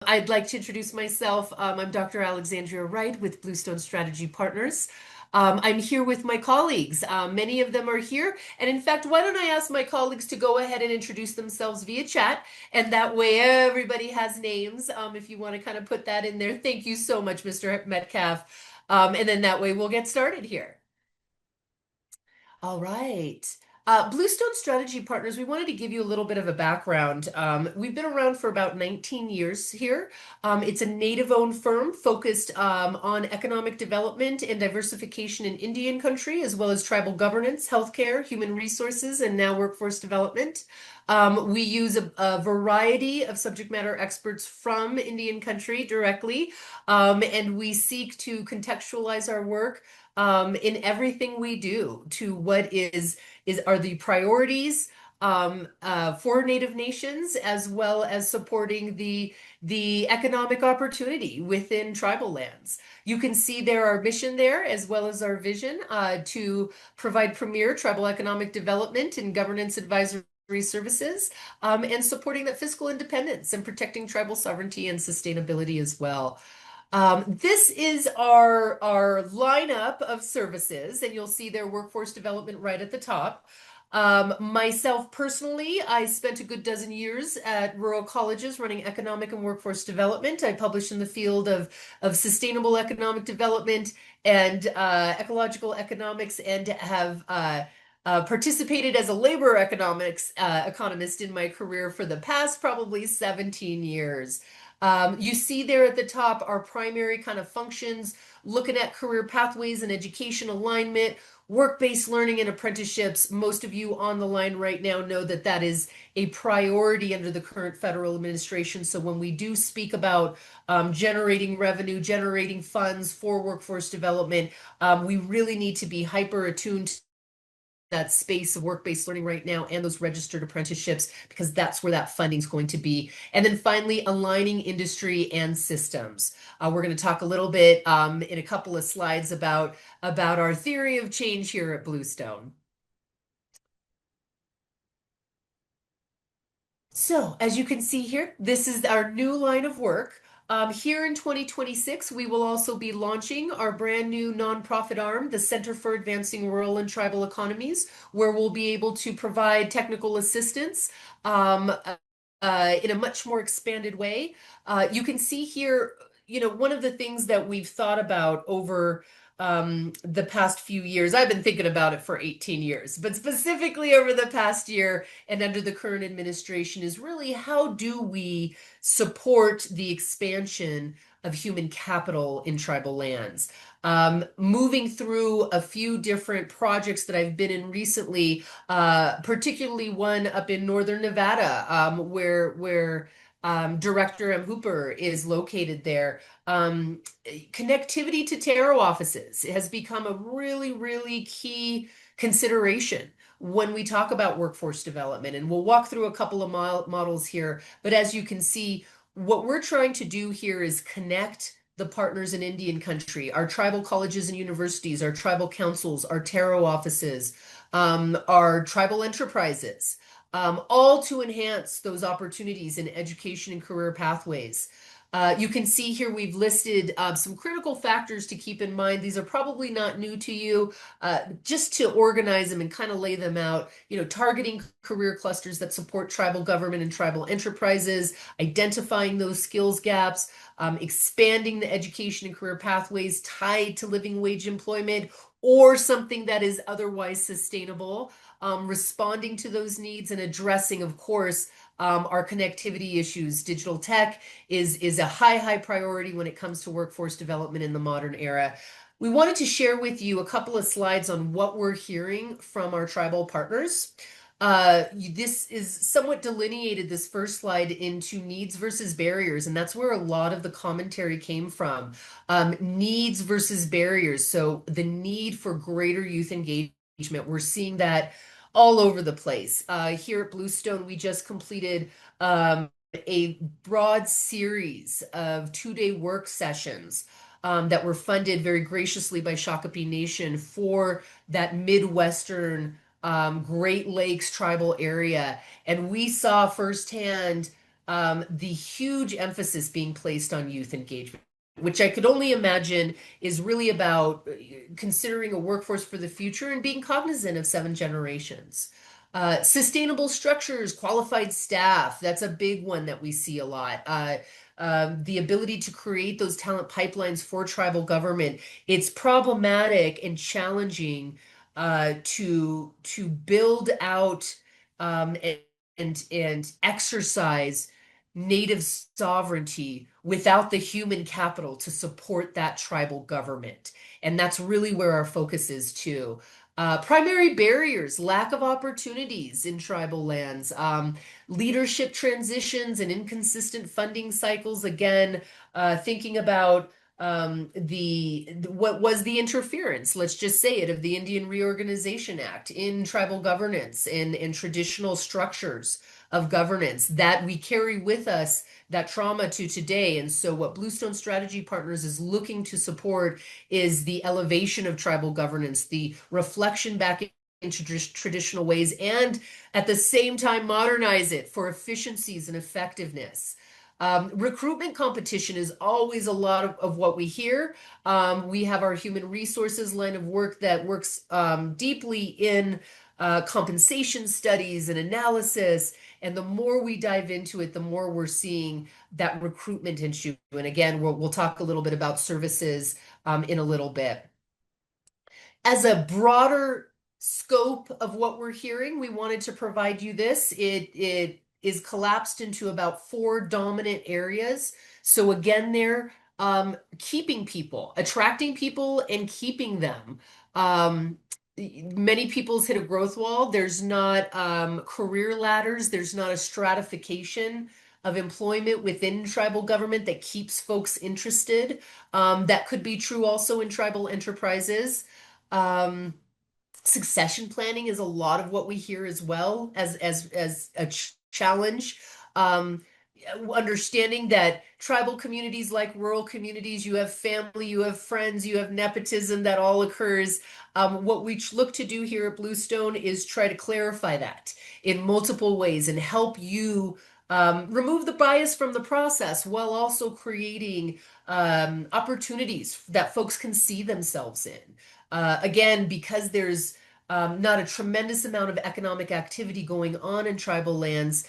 I'd like to introduce myself. I'm Dr. Alexandria Wright with Bluestone Strategy Partners. I'm here with my colleagues. Many of them are here. And in fact, why don't I ask my colleagues to go ahead and introduce themselves via chat? And that way everybody has names. If you want to kind of put that in there. Thank you so much, Mr. Metcalf. And then that way we'll get started here. All right. Bluestone Strategy Partners, we wanted to give you a little bit of a background. We've been around for about 19 years here. It's a native-owned firm focused on economic development and diversification in Indian country, as well as tribal governance, healthcare, human resources, and now workforce development. We use a variety of subject matter experts from Indian country directly, and we seek to contextualize our work in everything we do to what are the priorities for Native nations, as well as supporting the economic opportunity within tribal lands. You can see there our mission there, as well as our vision to provide premier tribal economic development and governance advisory services, and supporting that fiscal independence and protecting tribal sovereignty and sustainability as well. This is our lineup of services, and you'll see their workforce development right at the top. Myself personally, I spent a good dozen years at rural colleges running economic and workforce development. I published in the field of sustainable economic development and ecological economics, and have participated as a labor economics economist in my career for the past probably 17 years. You see there at the top our primary kind of functions, looking at career pathways and education alignment, work-based learning and apprenticeships. Most of you on the line right now know that that is a priority under the current federal administration. So when we do speak about generating revenue, generating funds for workforce development, we really need to be hyper attuned that space of work-based learning right now and those registered apprenticeships, because that's where that funding is going to be. And then finally, aligning industry and systems. We're going to talk a little bit in a couple of slides about our theory of change here at Bluestone. So as you can see here, this is our new line of work. Here in 2026, we will also be launching our brand new nonprofit arm, the Center for Advancing Rural and Tribal Economies, where we'll be able to provide technical assistance in a much more expanded way. You can see here, one of the things that we've thought about over the past few years, I've been thinking about it for 18 years, but specifically over the past year and under the current administration, is really how do we support the expansion of human capital in tribal lands? Moving through a few different projects that I've been in recently, particularly one up in Northern Nevada, where Director M. Hooper is located there. Connectivity to Taro offices has become a really, really key consideration when we talk about workforce development. And we'll walk through a couple of models here. But as you can see, what we're trying to do here is connect the partners in Indian country, our tribal colleges and universities, our tribal councils, our Taro offices, our tribal enterprises, all to enhance those opportunities in education and career pathways. You can see here we've listed some critical factors to keep in mind. These are probably not new to you. Just to organize them and kind of lay them out, targeting career clusters that support tribal government and tribal enterprises, identifying those skills gaps, expanding the education and career pathways tied to living wage employment or something that is otherwise sustainable, responding to those needs and addressing, of course, our connectivity issues. Digital tech is a high priority when it comes to workforce development in the modern era. We wanted to share with you a couple of slides on what we're hearing from our tribal partners. This is somewhat delineated, this first slide, into needs versus barriers, and that's where a lot of the commentary came from. Needs versus barriers. So the need for greater youth engagement, we're seeing that all over the place. Here at Bluestone, we just completed a broad series of 2-day work sessions that were funded very graciously by Shakopee Nation for that Midwestern Great Lakes tribal area. And we saw firsthand the huge emphasis being placed on youth engagement, which I could only imagine is really about considering a workforce for the future and being cognizant of seven generations. Sustainable structures, qualified staff, that's a big one that we see a lot. The ability to create those talent pipelines for tribal government. It's problematic and challenging to build out and exercise native sovereignty without the human capital to support that tribal government. And that's really where our focus is too. Primary barriers, lack of opportunities in tribal lands, leadership transitions and inconsistent funding cycles. Again, thinking about what was the interference, let's just say it, of the Indian Reorganization Act in tribal governance and in traditional structures of governance that we carry with us that trauma to today. And so what Bluestone Strategy Partners is looking to support is the elevation of tribal governance, the reflection back into traditional ways, and at the same time modernize it for efficiencies and effectiveness. Recruitment competition is always a lot of what we hear. We have our human resources line of work that works deeply in compensation studies and analysis. And the more we dive into it, the more we're seeing that recruitment issue. And again, we'll talk a little bit about services in a little bit. As a broader scope of what we're hearing, we wanted to provide you this. It is collapsed into about four dominant areas. So again, they're keeping people, attracting people and keeping them. Many people's hit a growth wall. There's not career ladders. There's not a stratification of employment within tribal government that keeps folks interested. That could be true also in tribal enterprises. Um, Succession planning is a lot of what we hear as well as a challenge. Um, Understanding that tribal communities, like rural communities, you have family, you have friends, you have nepotism that all occurs. What we look to do here at Bluestone is try to clarify that in multiple ways and help you remove the bias from the process while also creating opportunities that folks can see themselves in. Again, because there's not a tremendous amount of economic activity going on in tribal lands,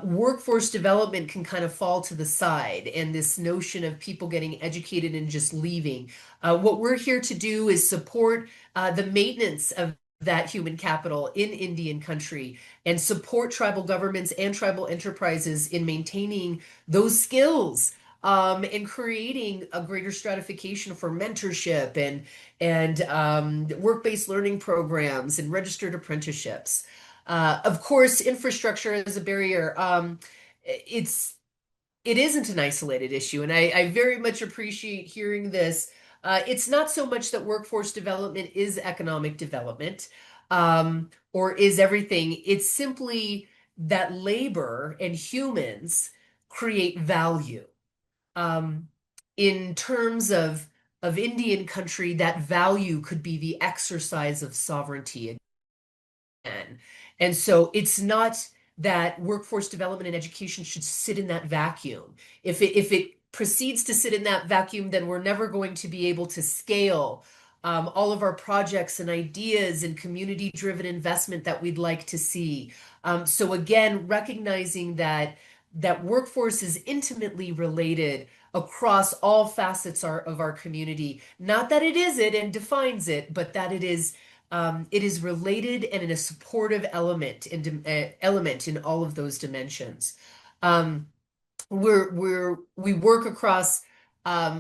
workforce development can kind of fall to the side, and this notion of people getting educated and just leaving. What we're here to do is support the maintenance of that human capital in Indian country and support tribal governments and tribal enterprises in maintaining those skills and creating a greater stratification for mentorship and work-based learning programs and registered apprenticeships. Of course, infrastructure is a barrier. It's it isn't an isolated issue, and I very much appreciate hearing this. It's not so much that workforce development is economic development, or is everything. It's simply that labor and humans create value. Um, in terms of Indian country, that value could be the exercise of sovereignty again. And so it's not that workforce development and education should sit in that vacuum. If it proceeds to sit in that vacuum, then we're never going to be able to scale all of our projects and ideas and community-driven investment that we'd like to see. So again, recognizing that workforce is intimately related across all facets of our community. Not that it is it and defines it, but that it is related and in a supportive element in all of those dimensions. Um, we work across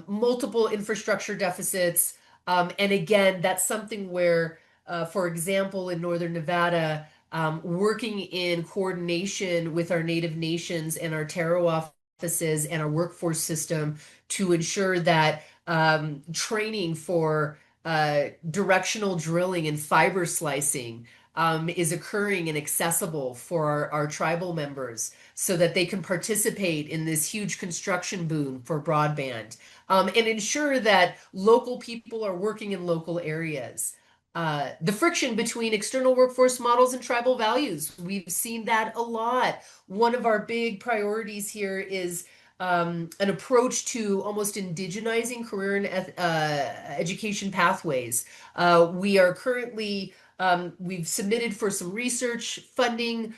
multiple infrastructure deficits, and again, that's something where, for example, in Northern Nevada, working in coordination with our Native nations and our Taro offices and our workforce system to ensure that training for directional drilling and fiber slicing is occurring and accessible for our tribal members so that they can participate in this huge construction boom for broadband and ensure that local people are working in local areas. the friction between external workforce models and tribal values. We've seen that a lot. One of our big priorities here is an approach to almost indigenizing career and education pathways. We are currently, we've submitted for some research funding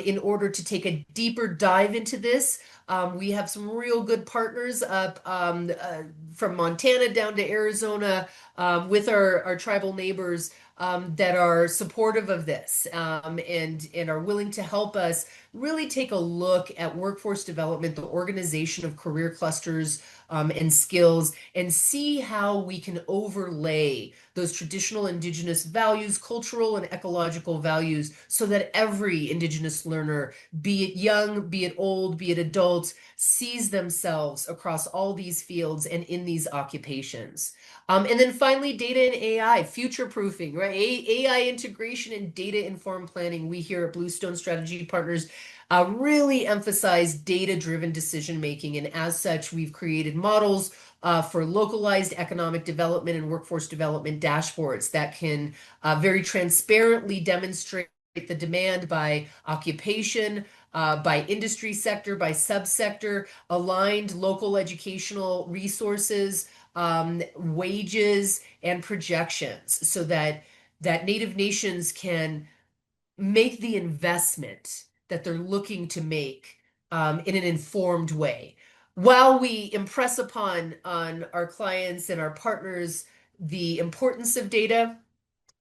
in order to take a deeper dive into this. We have some real good partners up from Montana down to Arizona with our tribal neighbors that are supportive of this and are willing to help us really take a look at workforce development, the organization of career clusters and skills, and see how we can overlay those traditional Indigenous values, cultural and ecological values, so that every Indigenous learner, be it young, be it old, be it adult, sees themselves across all these fields and in these occupations. And then finally, data and AI, future proofing, right? AI integration and data informed planning. We here at Bluestone Strategy Partners really emphasize data-driven decision making. And as such, we've created models for localized economic development and workforce development dashboards that can very transparently demonstrate the demand by occupation, by industry sector, by subsector, aligned local educational resources, wages, and projections, so that Native nations can make the investment that they're looking to make in an informed way. While we impress upon on our clients and our partners the importance of data,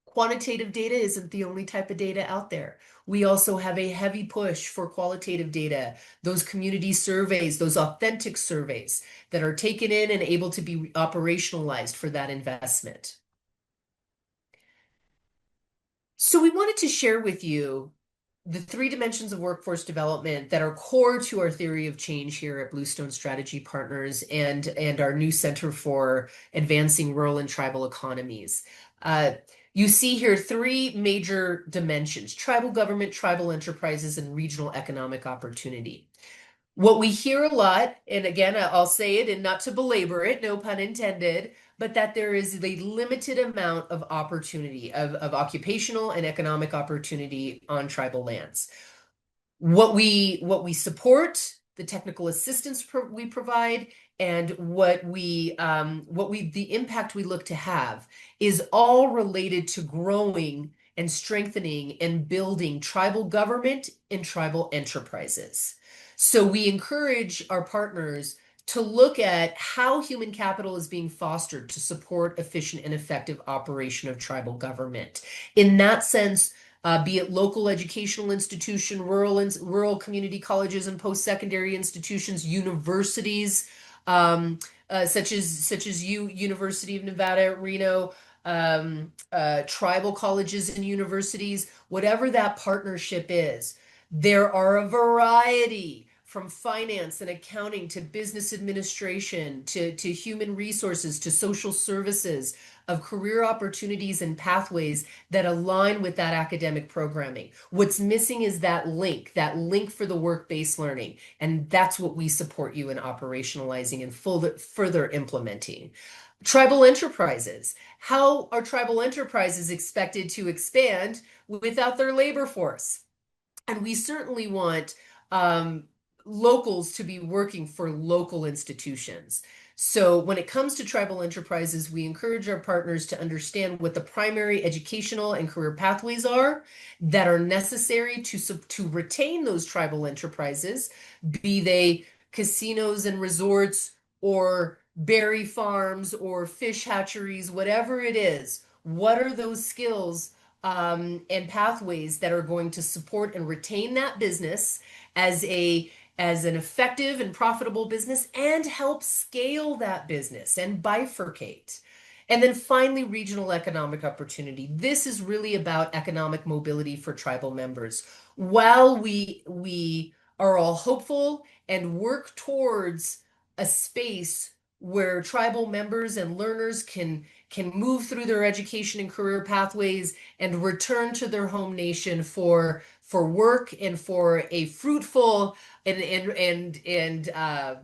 quantitative data isn't the only type of data out there. We also have a heavy push for qualitative data, those community surveys, those authentic surveys that are taken in and able to be operationalized for that investment. So we wanted to share with you the three dimensions of workforce development that are core to our theory of change here at Bluestone Strategy Partners and our new Center for Advancing Rural and Tribal Economies. You see here three major dimensions: tribal government, tribal enterprises, and regional economic opportunity. What we hear a lot, and again, I'll say it and not to belabor it, no pun intended, but that there is a limited amount of opportunity, of occupational and economic opportunity on tribal lands. What we support, the technical assistance we provide, and the impact we look to have is all related to growing and strengthening and building tribal government and tribal enterprises. So we encourage our partners to look at how human capital is being fostered to support efficient and effective operation of tribal government. In that sense, be it local educational institution, rural community colleges and post-secondary institutions, universities, such as University of Nevada at Reno, tribal colleges and universities, whatever that partnership is. There are a variety, from finance and accounting to business administration to human resources to social services, of career opportunities and pathways that align with that academic programming. What's missing is that link for the work-based learning. And that's what we support you in operationalizing and further implementing. Tribal enterprises. How are tribal enterprises expected to expand without their labor force? And we certainly want locals to be working for local institutions. So when it comes to tribal enterprises, we encourage our partners to understand what the primary educational and career pathways are that are necessary to retain those tribal enterprises, be they casinos and resorts or berry farms or fish hatcheries, whatever it is. What are those skills and pathways that are going to support and retain that business as an effective and profitable business and help scale that business and bifurcate? And then finally, regional economic opportunity. This is really about economic mobility for tribal members. While we are all hopeful and work towards a space where tribal members and learners can move through their education and career pathways and return to their home nation for for work and for a fruitful and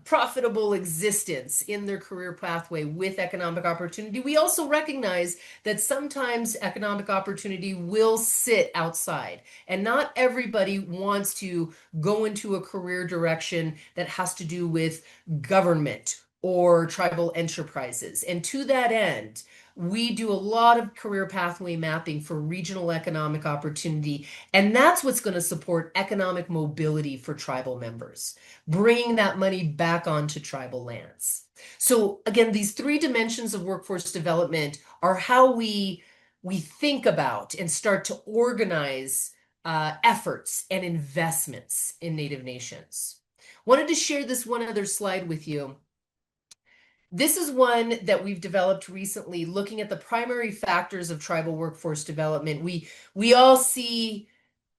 profitable existence in their career pathway with economic opportunity. We also recognize that sometimes economic opportunity will sit outside, and not everybody wants to go into a career direction that has to do with government or tribal enterprises. And to that end, we do a lot of career pathway mapping for regional economic opportunity, and that's what's going to support economic mobility for tribal members, bringing that money back onto tribal lands. So again, these three dimensions of workforce development are how we think about and start to organize efforts and investments in Native nations. Wanted to share this one other slide with you. This is one that we've developed recently, looking at the primary factors of tribal workforce development. We all see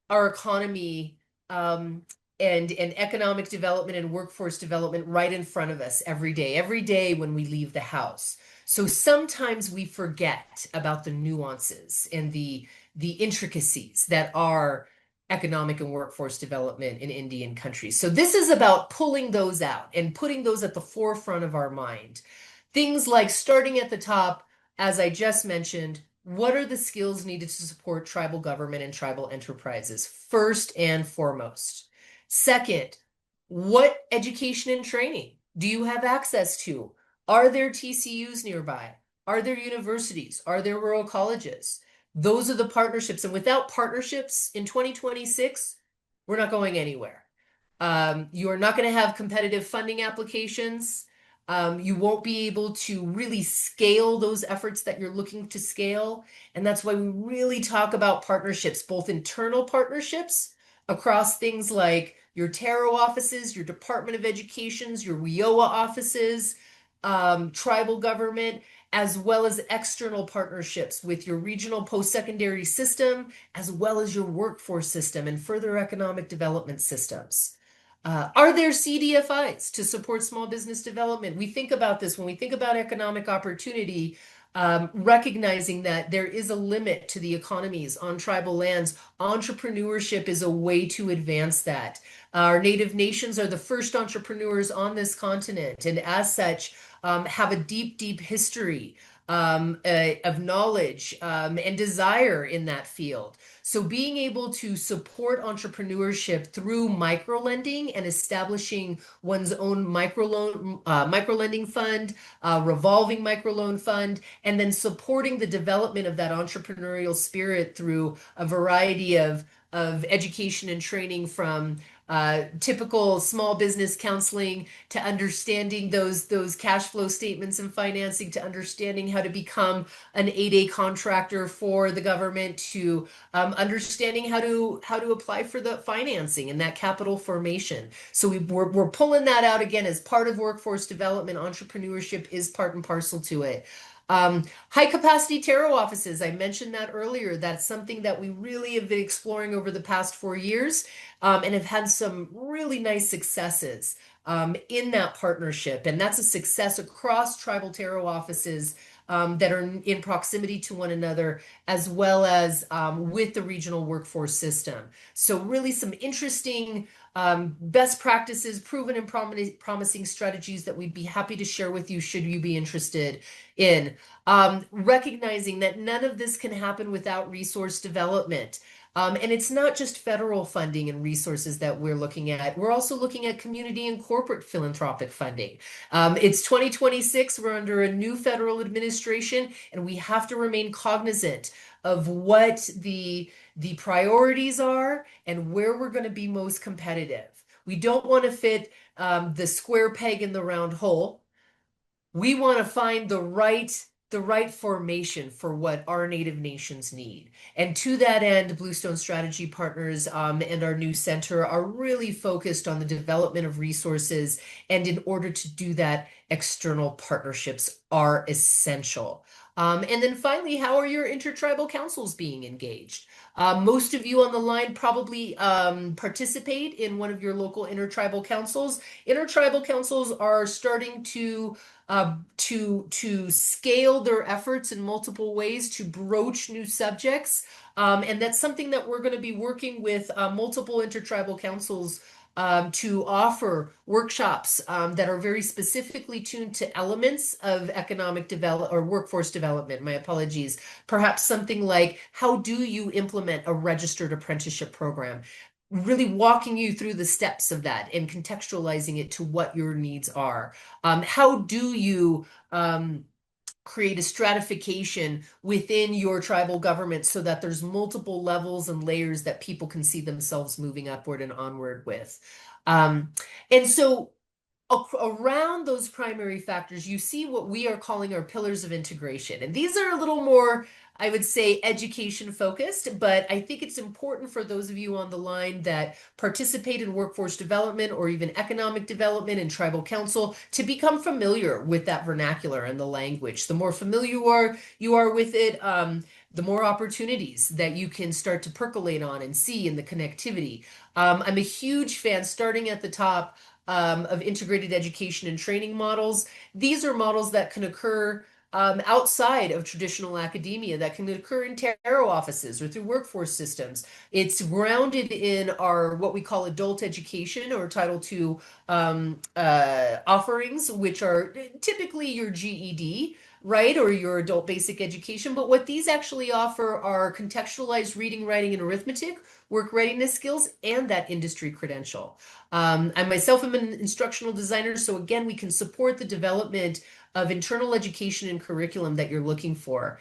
our economy and economic development and workforce development right in front of us every day when we leave the house. So sometimes we forget about the nuances and the intricacies that are economic and workforce development in Indian countries. So this is about pulling those out and putting those at the forefront of our mind. Things like starting at the top, as I just mentioned, what are the skills needed to support tribal government and tribal enterprises, first and foremost? Second, what education and training do you have access to? Are there TCUs nearby? Are there universities? Are there rural colleges? Those are the partnerships. And without partnerships in 2026, we're not going anywhere. You are not going to have competitive funding applications. You won't be able to really scale those efforts that you're looking to scale. And that's why we really talk about partnerships, both internal partnerships across things like your TARO offices, your Department of Educations, your WIOA offices, tribal government, as well as external partnerships with your regional post-secondary system, as well as your workforce system and further economic development systems. Are there CDFIs to support small business development? We think about this when we think about economic opportunity, recognizing that there is a limit to the economies on tribal lands. Entrepreneurship is a way to advance that. Our Native nations are the first entrepreneurs on this continent, and as such, have a deep history of knowledge and desire in that field. So being able to support entrepreneurship through microlending and establishing one's own microlending fund, revolving microloan fund, and then supporting the development of that entrepreneurial spirit through a variety of education and training, from typical small business counseling to understanding those cash flow statements and financing, to understanding how to become an 8A contractor for the government, to understanding how to apply for the financing and that capital formation. So we're pulling that out again as part of workforce development. Entrepreneurship is part and parcel to it. High capacity TARO offices, I mentioned that earlier. That's something that we really have been exploring over the past 4 years, and have had some really nice successes in that partnership. And that's a success across tribal TARO offices that are in proximity to one another, as well as with the regional workforce system. So really some interesting best practices, proven and promising strategies that we'd be happy to share with you should you be interested in. Recognizing that none of this can happen without resource development. And it's not just federal funding and resources that we're looking at. We're also looking at community and corporate philanthropic funding. It's 2026. We're under a new federal administration, and we have to remain cognizant of what the priorities are and where we're going to be most competitive. We don't want to fit the square peg in the round hole. We want to find the right formation for what our Native nations need. And to that end, Bluestone Strategy Partners and our new center are really focused on the development of resources. And in order to do that, external partnerships are essential. And then finally, how are your intertribal councils being engaged? Most of you on the line probably participate in one of your local intertribal councils. Intertribal councils are starting to scale their efforts in multiple ways to broach new subjects. And that's something that we're going to be working with multiple intertribal councils to offer workshops that are very specifically tuned to elements of economic develop or workforce development. My apologies. Perhaps something like, how do you implement a registered apprenticeship program? Really walking you through the steps of that and contextualizing it to what your needs are. How do you create a stratification within your tribal government so that there's multiple levels and layers that people can see themselves moving upward and onward with. Um, and so around those primary factors, you see what we are calling our pillars of integration. And these are a little more, I would say, education focused, but I think it's important for those of you on the line that participate in workforce development or even economic development and tribal council to become familiar with that vernacular and the language. The more familiar you are with it, the more opportunities that you can start to percolate on and see in the connectivity. I'm a huge fan, starting at the top, of integrated education and training models. These are models that can occur outside of traditional academia, that can occur in TARO offices or through workforce systems. It's grounded in our what we call adult education or Title II offerings, which are typically your GED, right, or your adult basic education. But what these actually offer are contextualized reading, writing, and arithmetic, work readiness skills, and that industry credential. I myself am an instructional designer, so again, we can support the development of internal education and curriculum that you're looking for.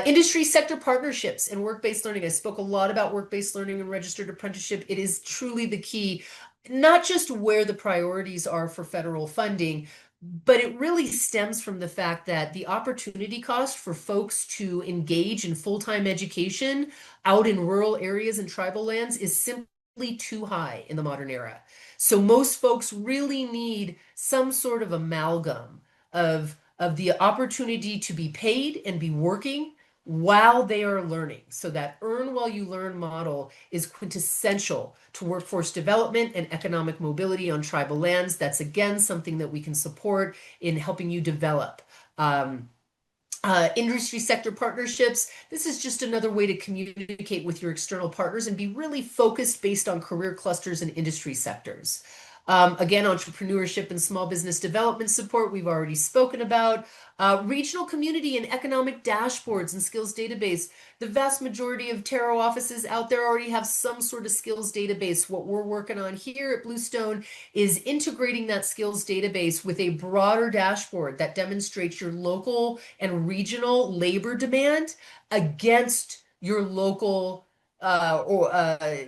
Industry sector partnerships and work-based learning. I spoke a lot about work-based learning and registered apprenticeship. It is truly the key, not just where the priorities are for federal funding, but it really stems from the fact that the opportunity cost for folks to engage in full-time education out in rural areas and tribal lands is simply too high in the modern era. So most folks really need some sort of amalgam of the opportunity to be paid and be working while they are learning. So that earn while you learn model is quintessential to workforce development and economic mobility on tribal lands. That's again something that we can support in helping you develop. Industry sector partnerships. This is just another way to communicate with your external partners and be really focused based on career clusters and industry sectors. Again, entrepreneurship and small business development support, we've already spoken about. Regional community and economic dashboards and skills database. The vast majority of TARO offices out there already have some sort of skills database. What we're working on here at Bluestone is integrating that skills database with a broader dashboard that demonstrates your local and regional labor demand against your local or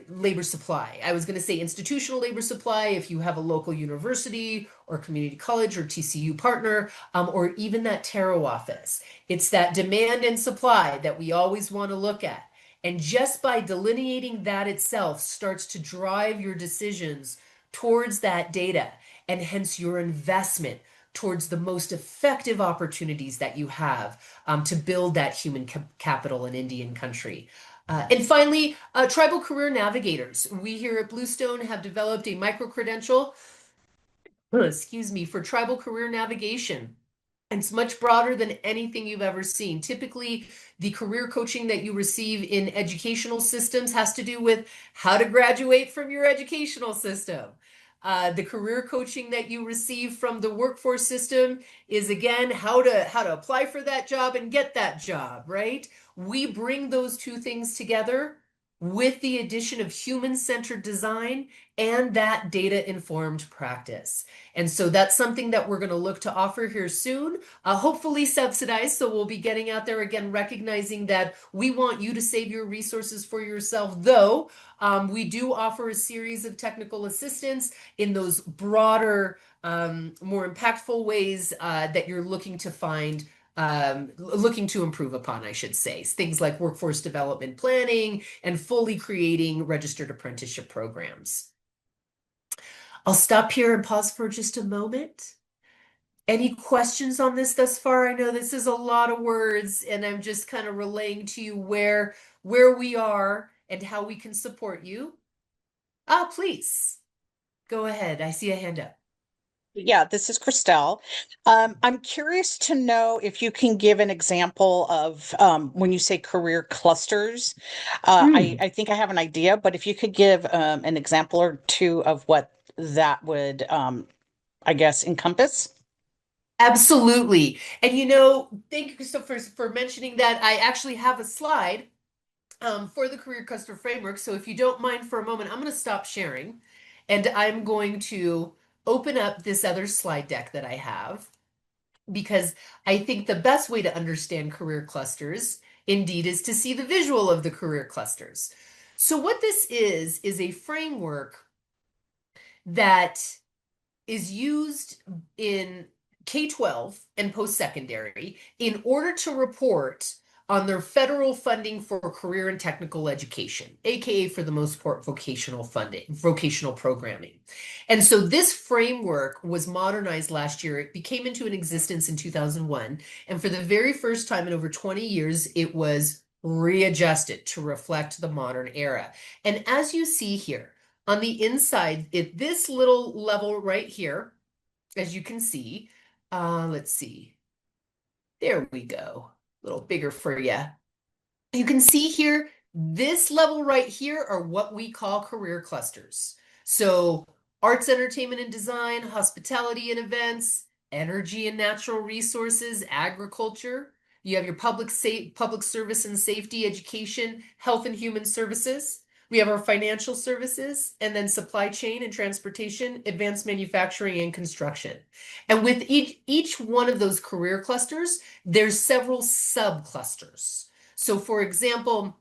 labor supply. I was going to say institutional labor supply if you have a local university or community college or TCU partner, or even that TARO office. It's that demand and supply that we always want to look at. And just by delineating that itself starts to drive your decisions towards that data and hence your investment towards the most effective opportunities that you have to build that human capital in Indian country. And finally, tribal career navigators. We here at Bluestone have developed a micro-credential, excuse me, for tribal career navigation. It's much broader than anything you've ever seen. Typically, the career coaching that you receive in educational systems has to do with how to graduate from your educational system. The career coaching that you receive from the workforce system is again how to apply for that job and get that job, right? We bring those two things together with the addition of human-centered design and that data-informed practice. And so that's something that we're going to look to offer here soon, hopefully subsidized. So we'll be getting out there again, recognizing that we want you to save your resources for yourself, though we do offer a series of technical assistance in those broader, more impactful ways that you're looking to find looking to improve upon, I should say. Things like workforce development planning and fully creating registered apprenticeship programs. I'll stop here and pause for just a moment. Any questions on this thus far? I know this is a lot of words, and I'm just kind of relaying to you where we are and how we can support you. Please go ahead. I see a hand up. Yeah, this is Christelle. I'm curious to know if you can give an example of when you say career clusters. I think I have an idea, but if you could give an example or two of what that would, I guess, encompass. Absolutely. And thank you, Christopher, for mentioning that. I actually have a slide for the Career Cluster Framework. So if you don't mind for a moment, I'm going to stop sharing and I'm going to open up this other slide deck that I have because I think the best way to understand career clusters indeed is to see the visual of the career clusters. So what this is a framework that is used in K-12 and post-secondary in order to report on their federal funding for career and technical education, aka for the most part, vocational funding, vocational programming. And so this framework was modernized last year. It became into an existence in 2001. And for the very first time in over 20 years, it was readjusted to reflect the modern era. And as you see here, on the inside, at this little level right here, as you can see, let's see. There we go. A little bigger for you. You can see here, this level right here are what we call career clusters. So arts, entertainment, and design, hospitality and events, energy and natural resources, agriculture. You have your public service and safety, education, health and human services. We have our financial services, and then supply chain and transportation, advanced manufacturing and construction. And with each one of those career clusters, there's several subclusters. So for example,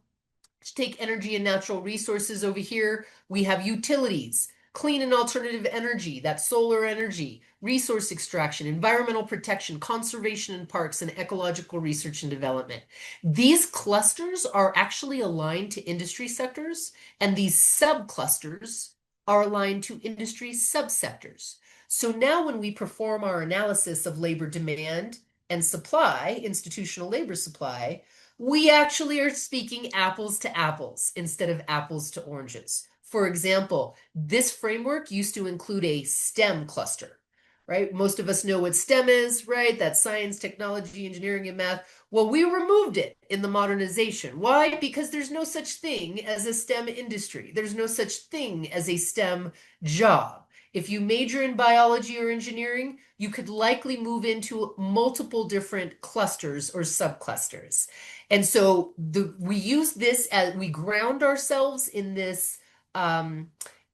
to take energy and natural resources over here, we have utilities, clean and alternative energy, that's solar energy, resource extraction, environmental protection, conservation in parks, and ecological research and development. These clusters are actually aligned to industry sectors, and these subclusters are aligned to industry subsectors. So now when we perform our analysis of labor demand and supply, institutional labor supply, we actually are speaking apples to apples instead of apples to oranges. For example, this framework used to include a STEM cluster, right? Most of us know what STEM is, right? That's science, technology, engineering, and math. Well, we removed it in the modernization. Why? Because there's no such thing as a STEM industry. There's no such thing as a STEM job. If you major in biology or engineering, you could likely move into multiple different clusters or subclusters. And so we use this as we ground ourselves in this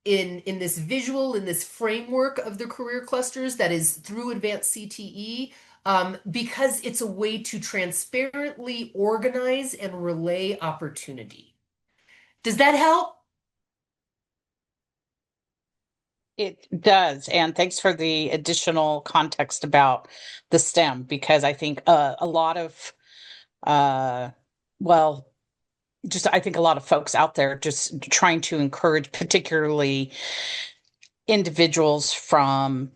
in this visual, in this framework of the career clusters that is through advanced CTE, because it's a way to transparently organize and relay opportunity. Does that help? It does. And thanks for the additional context about the STEM, because I think a lot of, uh, well, just I think a lot of folks out there just trying to encourage, particularly individuals from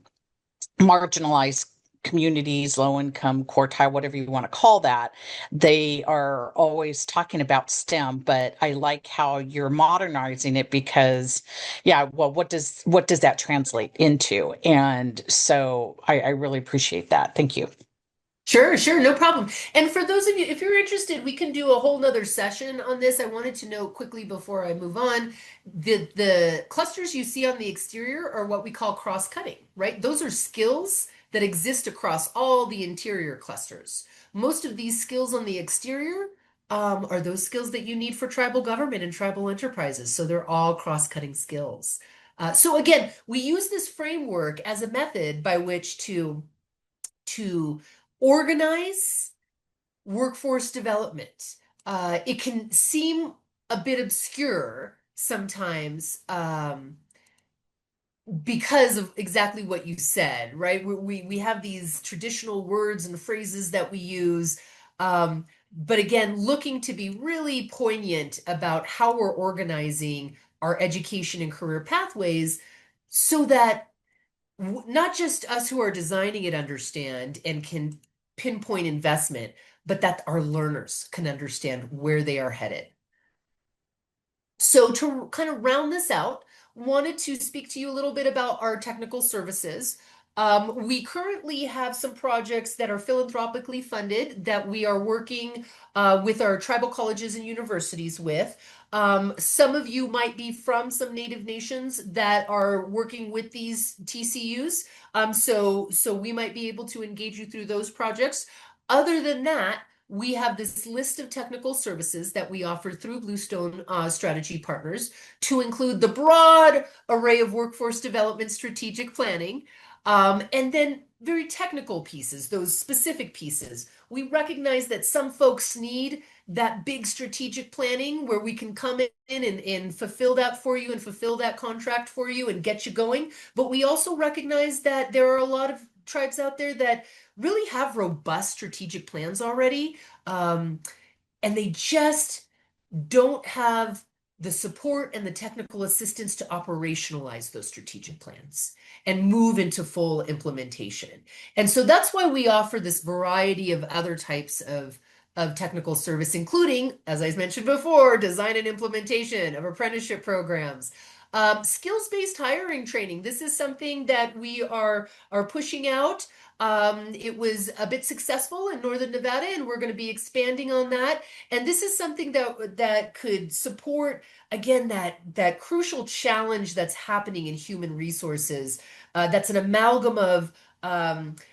marginalized communities, low income quartile, whatever you want to call that, they are always talking about STEM, but I like how you're modernizing it because, yeah, well, what does that translate into? And so I really appreciate that. Thank you. Sure, no problem. And for those of you, if you're interested, we can do a whole nother session on this. I wanted to note quickly before I move on, the clusters you see on the exterior are what we call cross-cutting, right? Those are skills that exist across all the interior clusters. Most of these skills on the exterior are those skills that you need for tribal government and tribal enterprises. So they're all cross-cutting skills. So again, we use this framework as a method by which to organize workforce development. It can seem a bit obscure sometimes because of exactly what you said, right? We have these traditional words and phrases that we use, but again, looking to be really poignant about how we're organizing our education and career pathways so that not just us who are designing it understand and can pinpoint investment, but that our learners can understand where they are headed. So to kind of round this out, wanted to speak to you a little bit about our technical services. We currently have some projects that are philanthropically funded that we are working with our tribal colleges and universities with. Some of you might be from some Native nations that are working with these TCUs. So we might be able to engage you through those projects. Other than that, we have this list of technical services that we offer through Bluestone Strategy Partners to include the broad array of workforce development strategic planning, and then very technical pieces, those specific pieces. We recognize that some folks need that big strategic planning where we can come in and fulfill that for you and fulfill that contract for you and get you going. But we also recognize that there are a lot of tribes out there that really have robust strategic plans already, um, and they just don't have the support and the technical assistance to operationalize those strategic plans and move into full implementation. And so that's why we offer this variety of other types of technical service, including, as I mentioned before, design and implementation of apprenticeship programs. Skills-based hiring training. This is something that we are pushing out. It was a bit successful in Northern Nevada, and we're going to be expanding on that. And this is something that could support again that crucial challenge that's happening in human resources. That's an amalgam of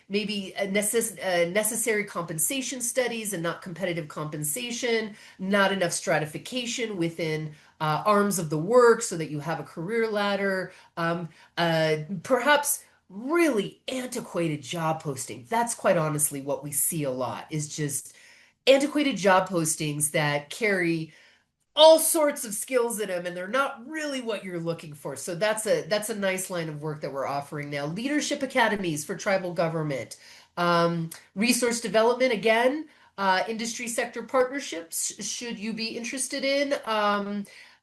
maybe necessary compensation studies and not competitive compensation, not enough stratification within arms of the work so that you have a career ladder, perhaps really antiquated job posting. That's quite honestly what we see a lot is just antiquated job postings that carry all sorts of skills in them and they're not really what you're looking for. So that's a nice line of work that we're offering now. Leadership academies for tribal government, resource development again, industry sector partnerships should you be interested in.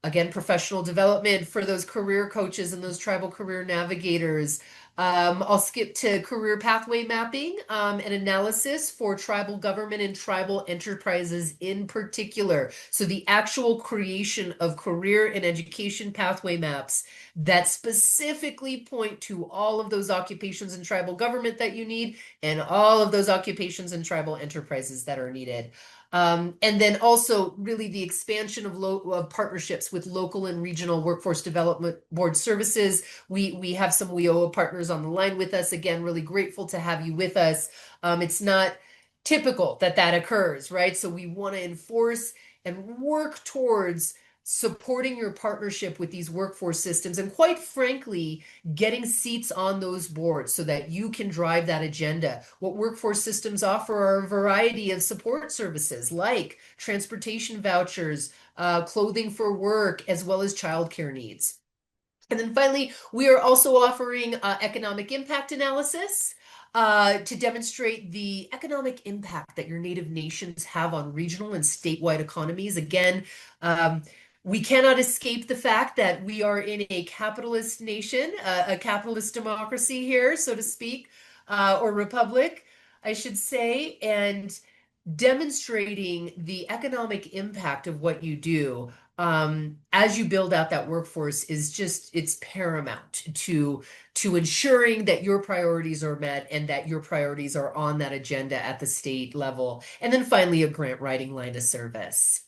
Again, professional development for those career coaches and those tribal career navigators. I'll skip to career pathway mapping and analysis for tribal government and tribal enterprises in particular. So the actual creation of career and education pathway maps that specifically point to all of those occupations in tribal government that you need and all of those occupations in tribal enterprises that are needed. And then also really the expansion of partnerships with local and regional workforce development board services. We have some WIOA partners on the line with us. Again, really grateful to have you with us. It's not typical that that occurs, right? So we want to enforce and work towards supporting your partnership with these workforce systems and quite frankly getting seats on those boards so that you can drive that agenda. What workforce systems offer are a variety of support services like transportation vouchers, clothing for work, as well as childcare needs. And then finally, we are also offering economic impact analysis to demonstrate the economic impact that your native nations have on regional and statewide economies. Again, we cannot escape the fact that we are in a capitalist nation, a capitalist democracy here, so to speak, or republic, I should say, and demonstrating the economic impact of what you do as you build out that workforce is just it's paramount to ensuring that your priorities are met and that your priorities are on that agenda at the state level. And then finally, a grant writing line of service.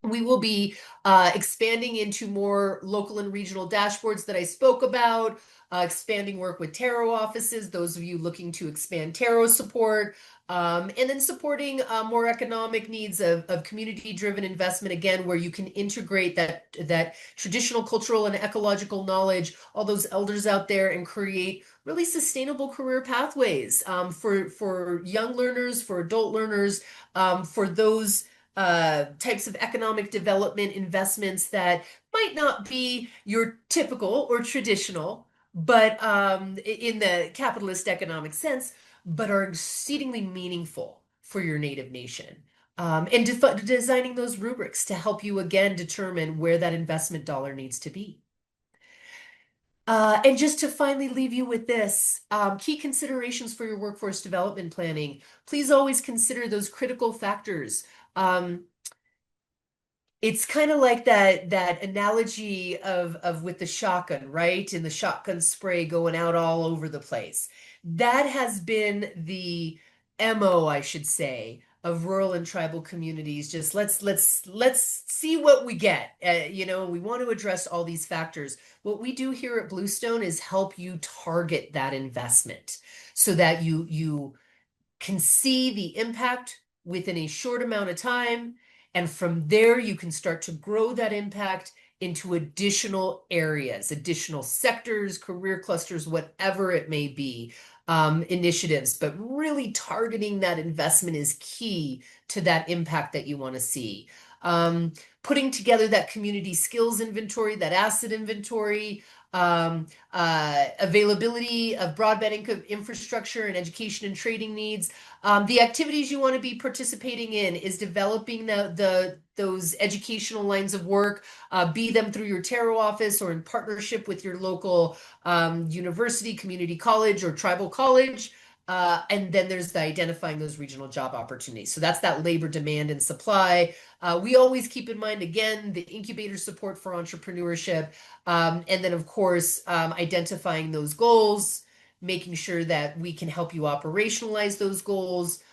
We will be expanding into more local and regional dashboards that I spoke about, expanding work with tarot offices, those of you looking to expand tarot support, and then supporting more economic needs of community-driven investment, again, where you can integrate that traditional cultural and ecological knowledge, all those elders out there, and create really sustainable career pathways for young learners, for adult learners, for those types of economic development investments that might not be your typical or traditional, but in the capitalist economic sense, but are exceedingly meaningful for your native nation. And designing those rubrics to help you again determine where that investment dollar needs to be. And just to finally leave you with this, key considerations for your workforce development planning. Please always consider those critical factors. Um, it's kind of like that analogy of with the shotgun, right? And the shotgun spray going out all over the place. That has been the MO, I should say, of rural and tribal communities. Just let's see what we get. We want to address all these factors. What we do here at Bluestone is help you target that investment so that you can see the impact within a short amount of time. And from there, you can start to grow that impact into additional areas, additional sectors, career clusters, whatever it may be, initiatives. But really targeting that investment is key to that impact that you want to see. Putting together that community skills inventory, that asset inventory, availability of broadband infrastructure and education and trading needs. The activities you want to be participating in is developing those educational lines of work, be them through your Taro office or in partnership with your local university, community college, or tribal college. And then there's the identifying those regional job opportunities. So that's that labor demand and supply. We always keep in mind, again, the incubator support for entrepreneurship. And then, of course, identifying those goals, making sure that we can help you operationalize those goals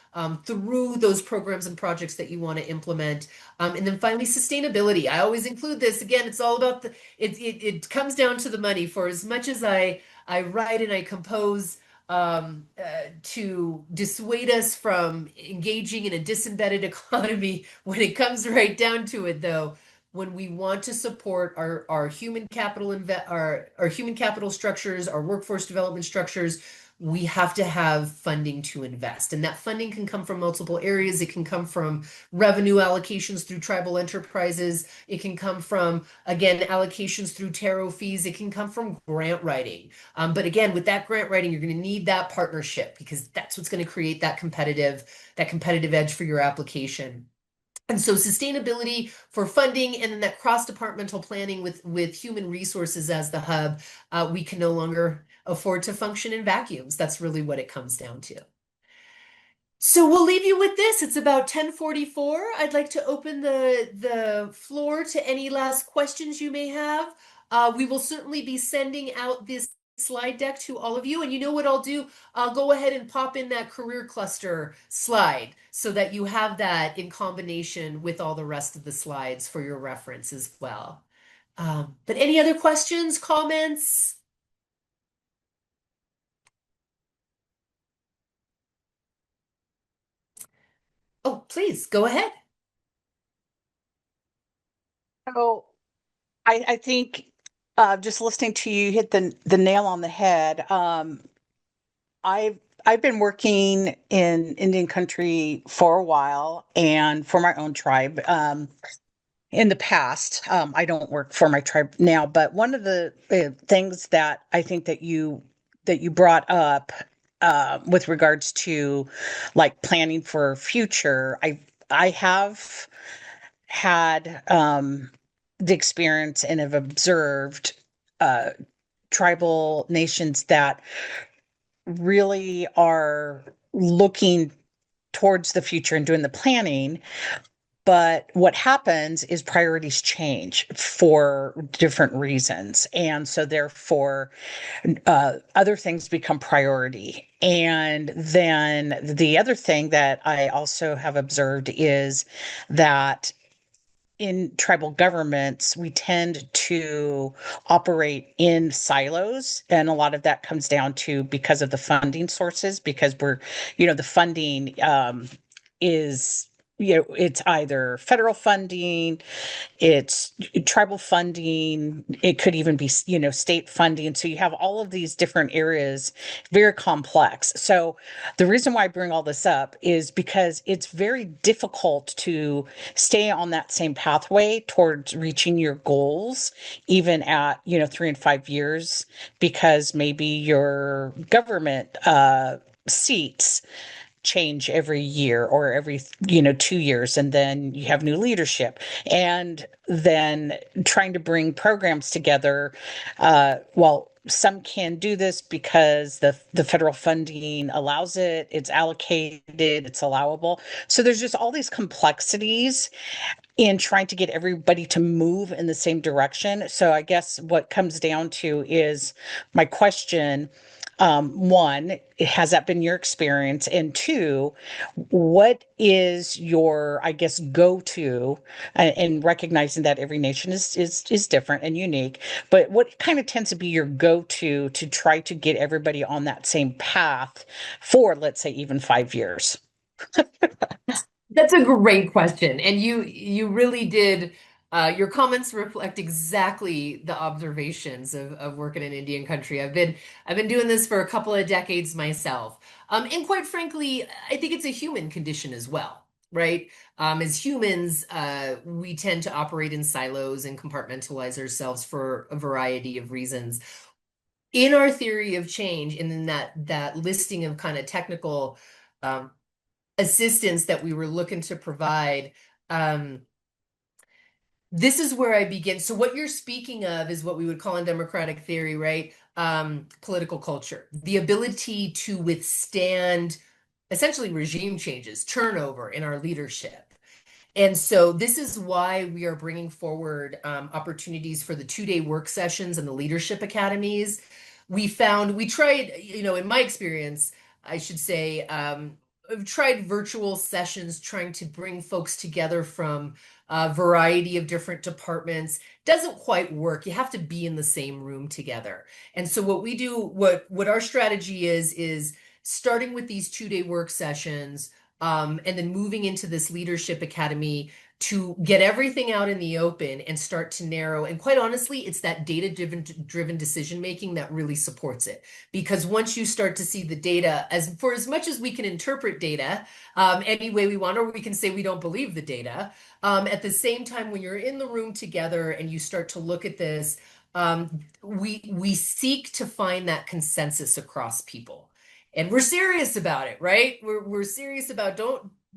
through those programs and projects that you want to implement. And then finally, sustainability. I always include this. Again, it's all about it comes down to the money. For as much as I write and I compose to dissuade us from engaging in a disembedded economy, when it comes right down to it, though, when we want to support our human capital our human capital structures, our workforce development structures, we have to have funding to invest. And that funding can come from multiple areas. It can come from revenue allocations through tribal enterprises. It can come from, again, allocations through taro fees. It can come from grant writing. But again, with that grant writing, you're going to need that partnership because that's what's going to create that competitive edge for your application. And so sustainability for funding and then that cross-departmental planning with human resources as the hub, we can no longer afford to function in vacuums. That's really what it comes down to. So we'll leave you with this. It's about 10:44. I'd like to open the floor to any last questions you may have. We will certainly be sending out this slide deck to all of you. And you know what I'll do? I'll go ahead and pop in that career cluster slide so that you have that in combination with all the rest of the slides for your reference as well. But any other questions, comments? Oh, please go ahead. So I think just listening to you hit the nail on the head. I've been working in Indian country for a while and for my own tribe. In the past, I don't work for my tribe now, but one of the things that I think that you brought up with regards to like planning for future, I have had the experience and have observed uh, tribal nations that really are looking towards the future and doing the planning. But what happens is priorities change for different reasons. And so, therefore, other things become priority. And then the other thing that I also have observed is that in tribal governments, we tend to operate in silos. And a lot of that comes down to because of the funding sources, because the funding is, it's either federal funding, it's tribal funding, it could even be, state funding. So you have all of these different areas, very complex. So the reason why I bring all this up is because it's very difficult to stay on that same pathway towards reaching your goals, even at, 3 and 5 years, because maybe your government seats change every year or every 2 years, and then you have new leadership, and then trying to bring programs together, well, some can do this because the federal funding allows it, it's allocated, it's allowable. So there's just all these complexities in trying to get everybody to move in the same direction. So I guess what comes down to is my question. One, has that been your experience? And two, what is your, I guess, go-to, and recognizing that every nation is different and unique, but what kind of tends to be your go-to to try to get everybody on that same path for, let's say, even 5 years? That's a great question. And you really did your comments reflect exactly the observations of working in Indian country. I've been doing this for a couple of decades myself. And quite frankly, I think it's a human condition as well, right? As humans, we tend to operate in silos and compartmentalize ourselves for a variety of reasons. In our theory of change, and in that listing of kind of technical um, assistance that we were looking to provide, um, this is where I begin. So what you're speaking of is what we would call in democratic theory, right? Political culture, the ability to withstand essentially regime changes, turnover in our leadership. And so this is why we are bringing forward opportunities for the 2-day work sessions and the leadership academies. We tried, in my experience, I should say, I've tried virtual sessions trying to bring folks together from a variety of different departments. Doesn't quite work. You have to be in the same room together. And so what we do, what our strategy is starting with these 2-day work sessions, and then moving into this leadership academy to get everything out in the open and start to narrow. And quite honestly, it's that data driven decision making that really supports it. Because once you start to see the data, as much as we can interpret data any way we want, or we can say we don't believe the data, at the same time, when you're in the room together and you start to look at this, we seek to find that consensus across people. And we're serious about it, right? We're serious about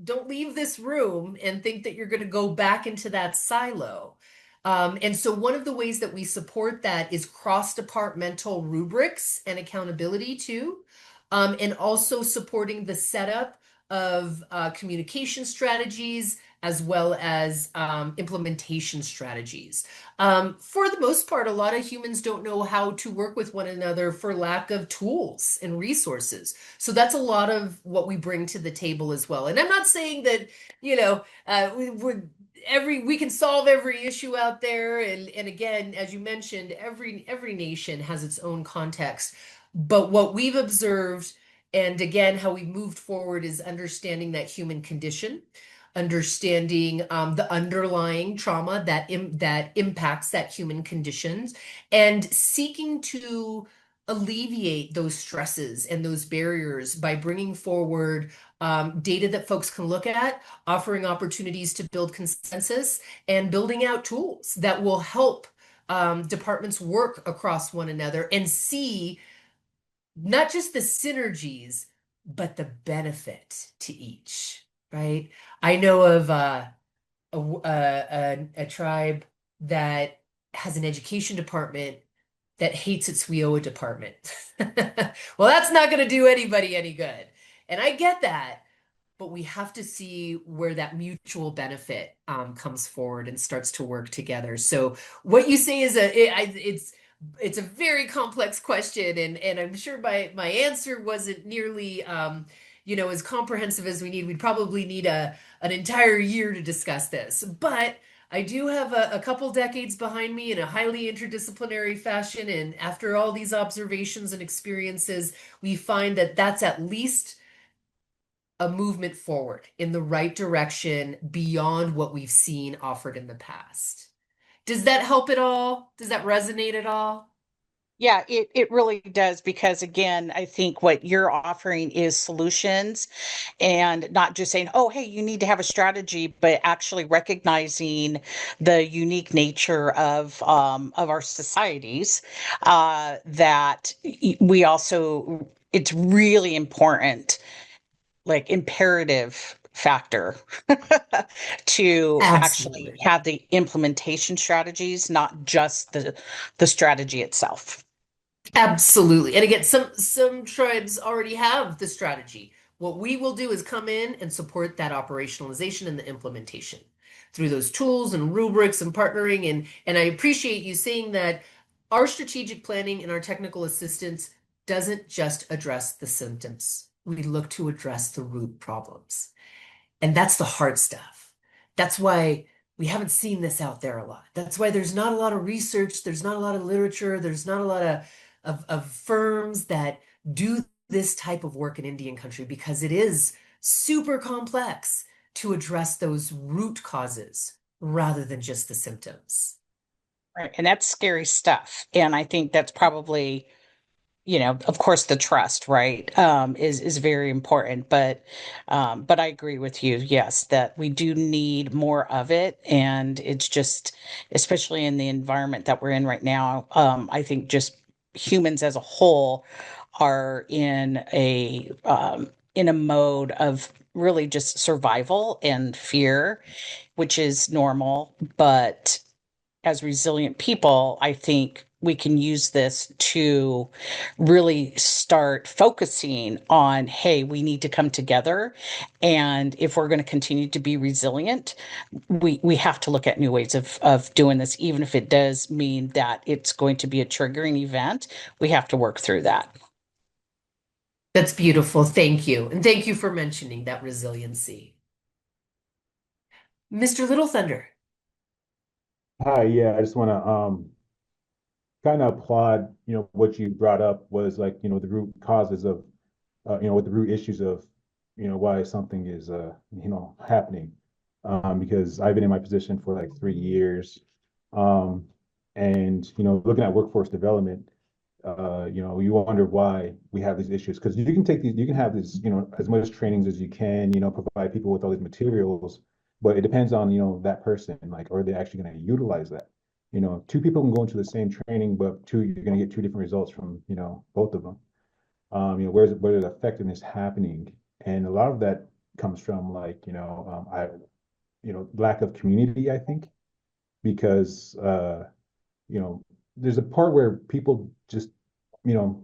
don't leave this room and think that you're going to go back into that silo. And so one of the ways that we support that is cross-departmental rubrics and accountability too, and also supporting the setup of communication strategies as well as implementation strategies. For the most part, a lot of humans don't know how to work with one another for lack of tools and resources. So that's a lot of what we bring to the table as well. And I'm not saying that, we can solve every issue out there. And again, as you mentioned, every nation has its own context. But what we've observed, and again, how we've moved forward, is understanding that human condition, understanding the underlying trauma that impacts that human conditions, and seeking to alleviate those stresses and those barriers by bringing forward data that folks can look at, offering opportunities to build consensus, and building out tools that will help departments work across one another and see not just the synergies, but the benefit to each, right? I know of a tribe that has an education department that hates its WIOA department. Well, that's not going to do anybody any good. And I get that, but we have to see where that mutual benefit comes forward and starts to work together. So what you say is it's a very complex question, and I'm sure my answer wasn't nearly as comprehensive as we need. We'd probably need an entire year to discuss this, but I do have a couple decades behind me in a highly interdisciplinary fashion, and after all these observations and experiences, we find that that's at least a movement forward in the right direction beyond what we've seen offered in the past. Does that help at all? Does that resonate at all? Yeah, it really does, because again, I think what you're offering is solutions, and not just saying, oh, hey, you need to have a strategy, but actually recognizing the unique nature of our societies, that we also, it's really important, like imperative factor to actually Absolutely. have the implementation strategies, not just the strategy itself. Absolutely. And again, some tribes already have the strategy. What we will do is come in and support that operationalization and the implementation through those tools and rubrics and partnering. And I appreciate you saying that our strategic planning and our technical assistance doesn't just address the symptoms. We look to address the root problems. And that's the hard stuff. That's why we haven't seen this out there a lot. That's why there's not a lot of research, there's not a lot of literature, there's not a lot of firms that do this type of work in Indian country because it is super complex to address those root causes rather than just the symptoms. Right. And that's scary stuff. And I think that's probably, of course, the trust, right, is very important. But I agree with you, yes, that we do need more of it, and it's just, especially in the environment that we're in right now, I think just humans as a whole are in a mode of really just survival and fear, which is normal, but as resilient people, I think we can use this to really start focusing on, hey, we need to come together. And if we're going to continue to be resilient, we have to look at new ways of doing this, even if it does mean that it's going to be a triggering event. We have to work through that. That's beautiful. Thank you. And thank you for mentioning that resiliency. Mr. Little Thunder. Hi, yeah, I just want to kind of applaud, what you brought up was like, the root causes of, what the root issues of, why something is, happening. Because I've been in my position for like 3 years. Um, and, looking at workforce development, you wonder why we have these issues. Because you can have this, as much trainings as you can, provide people with all these materials, but it depends on, that person, like, are they actually going to utilize that? Two people can go into the same training, but you're going to get two different results from, both of them. Where's the effectiveness happening? And a lot of that comes from like, lack of community, I think, because, you know, there's a part where people just, you know,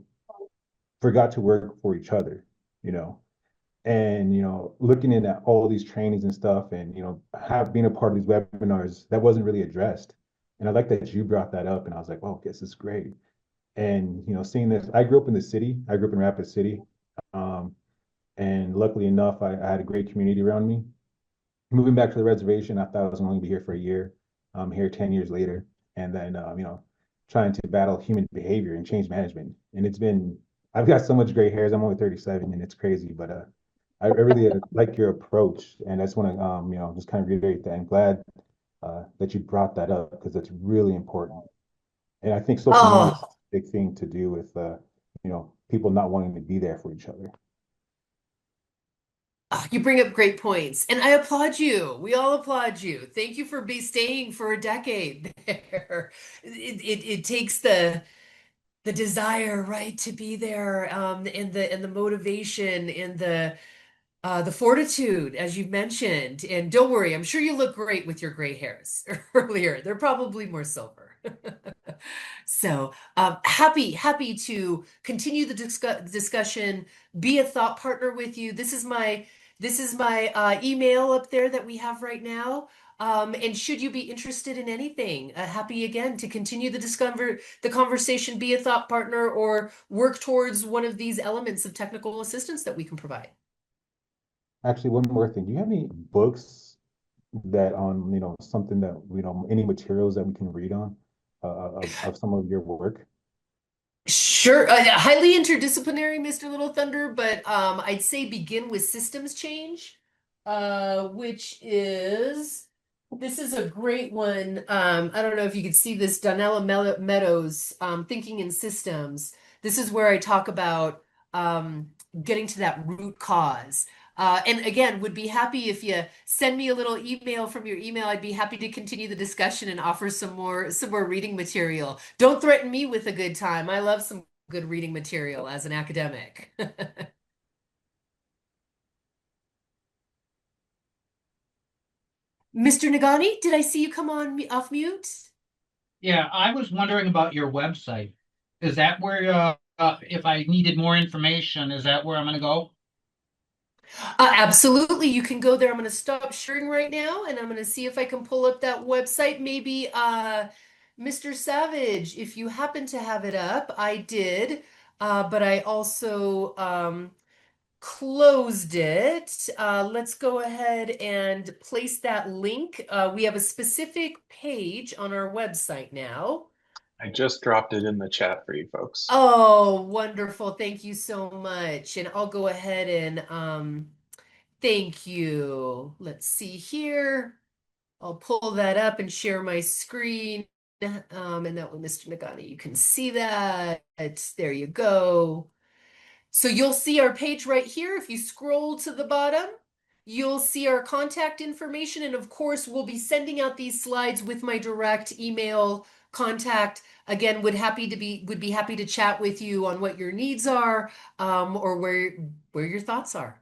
forgot to work for each other, you know, and, looking at all these trainings and stuff and, have been a part of these webinars, that wasn't really addressed. And I like that you brought that up and I was like, well, this is great. And, seeing this, I grew up in the city, I grew up in Rapid City. Um, and luckily enough, I had a great community around me. Moving back to the reservation, I thought I was only gonna be here for a year. I'm here 10 years later, and then trying to battle human behavior and change management. And I've got so much gray hairs. I'm only 37, and it's crazy, but I really like your approach, and I just want to just kind of reiterate that. I'm glad that you brought that up because it's really important. And I think social media is Oh, a big thing to do with people not wanting to be there for each other. you bring up great points, and I applaud you. We all applaud you. Thank you for be staying for a decade there. It takes the desire, right, to be there, and the motivation and the fortitude, as you've mentioned. And don't worry, I'm sure you look great with your gray hairs earlier. They're probably more silver. So happy to continue the discussion, be a thought partner with you. This is my email up there that we have right now. And should you be interested in anything, happy again to continue the conversation, be a thought partner, or work towards one of these elements of technical assistance that we can provide. Actually, one more thing. Do you have any books that on, something that, any materials that we can read on of some of your work? Sure, highly interdisciplinary, Mr. Little Thunder, but I'd say begin with systems change, which is this is a great one. I don't know if you could see this, Donella Meadows, Thinking in Systems. This is where I talk about getting to that root cause. And again, would be happy if you send me a little email from your email. I'd be happy to continue the discussion and offer some more reading material. Don't threaten me with a good time. I love some good reading material as an academic. Mr. Nagani, did I see you come on off mute? Yeah, I was wondering about your website. Is that where, if I needed more information, is that where I'm gonna go? Absolutely, you can go there. I'm going to stop sharing right now and I'm going to see if I can pull up that website. Maybe Mr. Savage, if you happen to have it up, I did, but I also closed it. Let's go ahead and place that link. We have a specific page on our website now. I just dropped it in the chat for you folks. Oh, wonderful. Thank you so much. And I'll go ahead and thank you. Let's see here. I'll pull that up and share my screen. And that way, Mr. Nagani, you can see that. There you go. So you'll see our page right here. If you scroll to the bottom, you'll see our contact information. And of course, we'll be sending out these slides with my direct email contact. Again, would be happy to chat with you on what your needs are, or where your thoughts are.